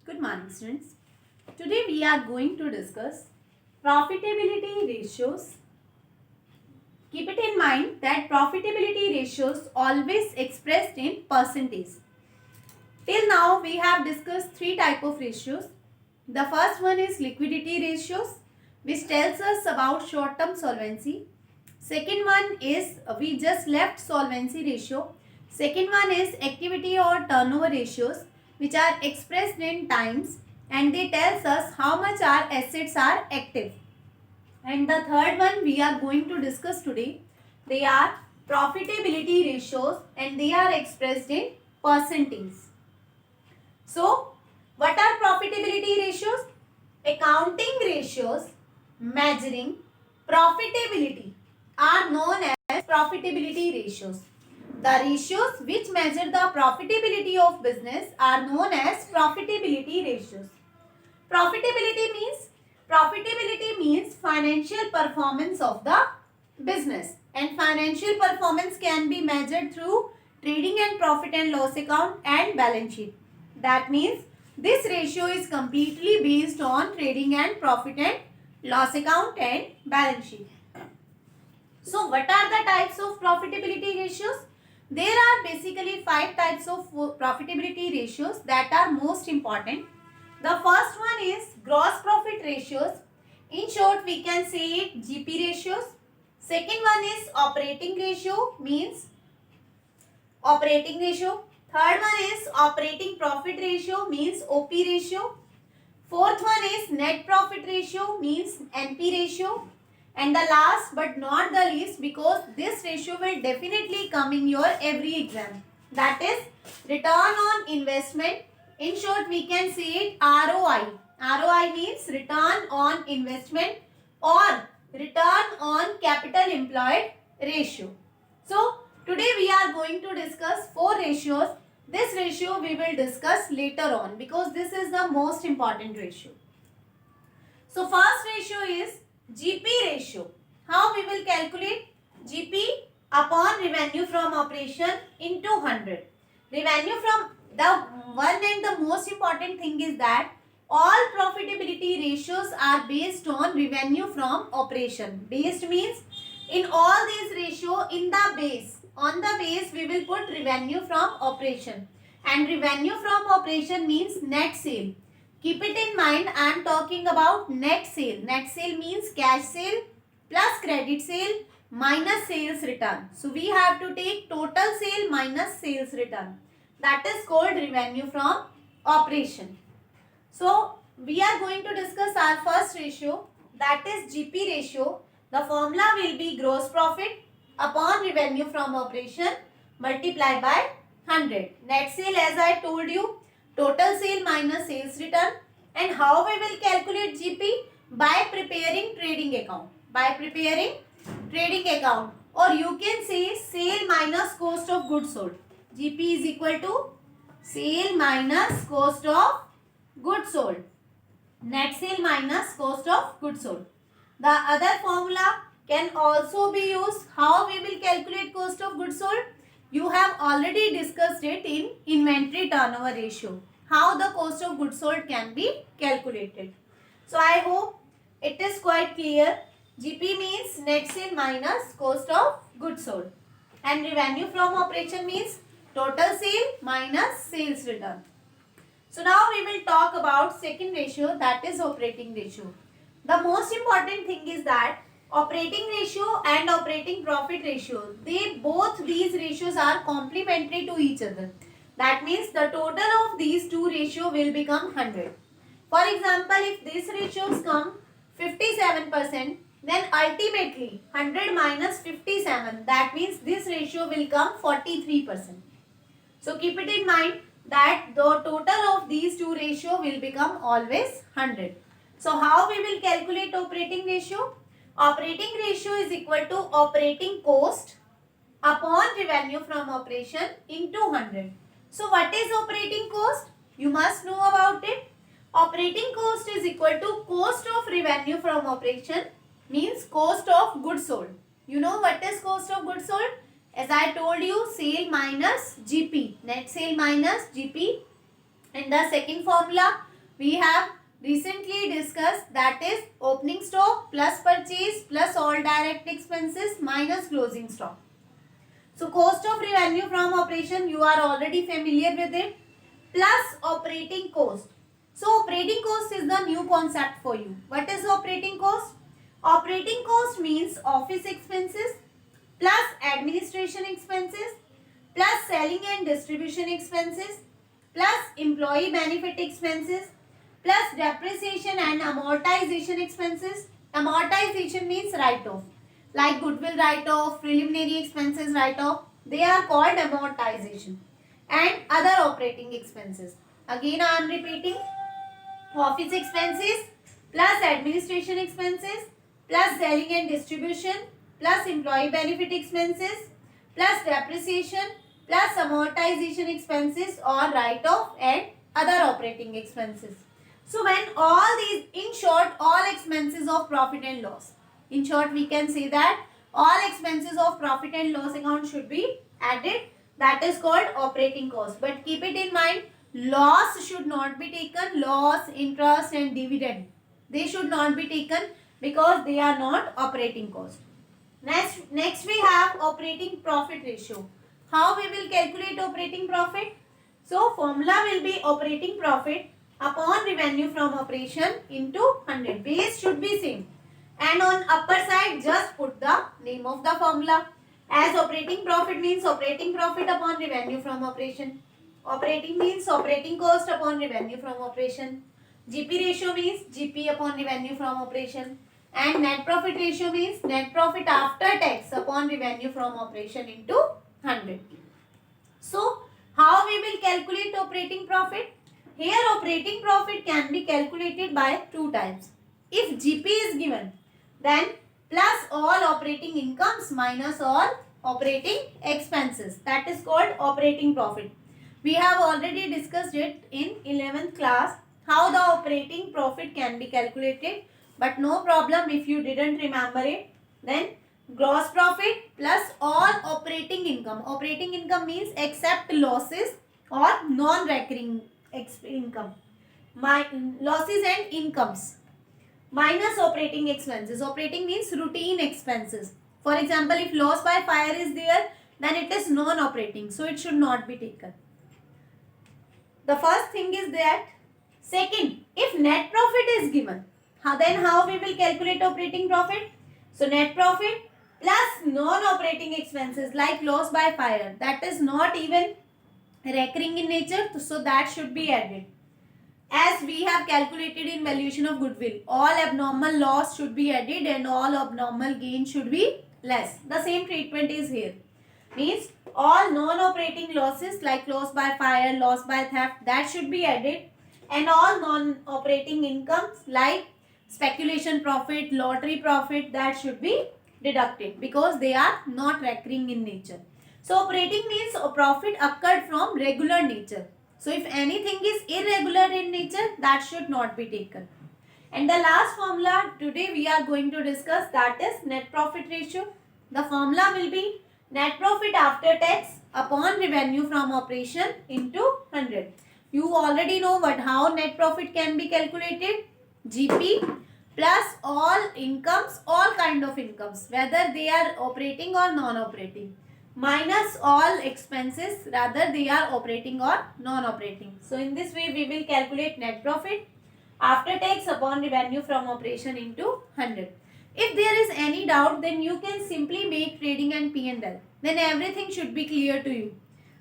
Good morning, students. Today we are going to discuss profitability ratios. Keep it in mind that profitability ratios always expressed in percentage. Till now we have discussed three types of ratios. The first one is liquidity ratios, which tells us about short-term solvency. Second one is we just left solvency ratio. Second one is activity or turnover ratios, which are expressed in times, and they tells us how much our assets are active. And the third one we are going to discuss today. They are profitability ratios and they are expressed in percentage. So, what are profitability ratios? Accounting ratios measuring profitability are known as profitability ratios. The ratios which measure the profitability of business are known as profitability ratios. Profitability means financial performance of the business, and financial performance can be measured through trading and profit and loss account and balance sheet. That means this ratio is completely based on trading and profit and loss account and balance sheet. So what are the types of profitability ratios? There are basically 5 types of profitability ratios that are most important. The first one is gross profit ratios. In short, we can say it GP ratios. Second one is operating ratio, means operating ratio. Third one is operating profit ratio, means OP ratio. Fourth one is net profit ratio, means NP ratio. And the last but not the least, because this ratio will definitely come in your every exam, that is return on investment. In short, we can say it ROI. ROI means return on investment or return on capital employed ratio. So today we are going to discuss 4 ratios. This ratio we will discuss later on because this is the most important ratio. So first ratio is GP ratio. How we will calculate? GP upon revenue from operation into 100. Revenue from the one and the most important thing is that all profitability ratios are based on revenue from operation. Based means in all these ratio in the base. On the base we will put revenue from operation. And revenue from operation means net sale. Keep it in mind, I am talking about net sale. Net sale means cash sale plus credit sale minus sales return. So we have to take total sale minus sales return. That is called revenue from operation. So we are going to discuss our first ratio, that is GP ratio. The formula will be gross profit upon revenue from operation multiplied by 100. Net sale, as I told you, total sale minus sales return. And how we will calculate GP? By preparing trading account. By preparing trading account, or you can say sale minus cost of goods sold. GP is equal to sale minus cost of goods sold. Net sale minus cost of goods sold. The other formula can also be used. How we will calculate cost of goods sold? You have already discussed it in inventory turnover ratio. How the cost of goods sold can be calculated. So I hope it is quite clear. GP means net sale minus cost of goods sold. And revenue from operation means total sale minus sales return. So now we will talk about second ratio, that is operating ratio. The most important thing is that operating ratio and operating profit ratio, both these ratios are complementary to each other. That means the total of these two ratio will become 100. For example, if these ratios come 57%, then ultimately 100 minus 57, that means this ratio will come 43%. So keep it in mind that the total of these two ratio will become always 100. So how we will calculate operating ratio? Operating ratio is equal to operating cost upon revenue from operation into 100. So what is operating cost? You must know about it. Operating cost is equal to cost of revenue from operation, means cost of goods sold. You know what is cost of goods sold? As I told you, sale minus GP, net sale minus GP. And the second formula, we have recently discussed, that is opening stock plus purchase plus all direct expenses minus closing stock. So cost of revenue from operation, you are already familiar with it, plus operating cost. So operating cost is the new concept for you. What is operating cost? Operating cost means office expenses plus administration expenses plus selling and distribution expenses plus employee benefit expenses plus depreciation and amortization expenses. Amortization means write-off, like goodwill write-off, preliminary expenses write-off. They are called amortization. And other operating expenses. Again I am repeating, office expenses plus administration expenses plus selling and distribution plus employee benefit expenses plus depreciation plus amortization expenses or write-off and other operating expenses. So when all these, in short, all expenses of profit and loss. In short, we can say that all expenses of profit and loss account should be added. That is called operating cost. But keep it in mind, loss should not be taken. Loss, interest and dividend, they should not be taken because they are not operating cost. Next we have operating profit ratio. How we will calculate operating profit? So formula will be operating profit upon revenue from operation into 100. Base should be same. And on upper side just put the name of the formula. As operating profit means operating profit upon revenue from operation. Operating means operating cost upon revenue from operation. GP ratio means GP upon revenue from operation. And net profit ratio means net profit after tax upon revenue from operation into 100. So how we will calculate operating profit? Here operating profit can be calculated by two types. If GP is given, then plus all operating incomes minus all operating expenses. That is called operating profit. We have already discussed it in 11th class, how the operating profit can be calculated. But no problem if you didn't remember it. Then gross profit plus all operating income. Operating income means except losses or non-recurring income. Losses and incomes minus operating expenses. Operating means routine expenses. For example, if loss by fire is there, then it is non-operating, so it should not be taken. The first thing is that. Second, if net profit is given, then how we will calculate operating profit? So net profit plus non-operating expenses like loss by fire, that is not even recurring in nature, so that should be added. As we have calculated in valuation of goodwill, all abnormal loss should be added and all abnormal gain should be less. The same treatment is here. Means all non-operating losses like loss by fire, loss by theft, that should be added, and all non-operating incomes like speculation profit, lottery profit, that should be deducted because they are not recurring in nature. So operating means a profit occurred from regular nature. So if anything is irregular in nature, that should not be taken. And the last formula today we are going to discuss, that is net profit ratio. The formula will be net profit after tax upon revenue from operation into 100. You already know how net profit can be calculated. GP plus all incomes, all kind of incomes, whether they are operating or non-operating, minus all expenses, rather they are operating or non-operating. So in this way we will calculate net profit after tax upon revenue from operation into 100. If there is any doubt, then you can simply make trading and P&L. Then everything should be clear to you.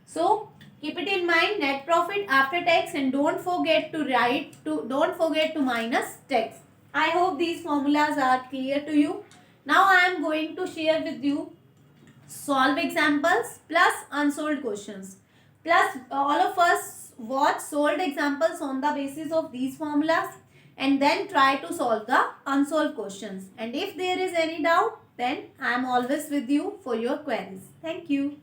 So keep it in mind, net profit after tax, and don't forget to minus tax. I hope these formulas are clear to you. Now I am going to share with you solve examples plus unsolved questions. Plus all of us watch solved examples on the basis of these formulas and then try to solve the unsolved questions. And if there is any doubt, then I am always with you for your queries. Thank you.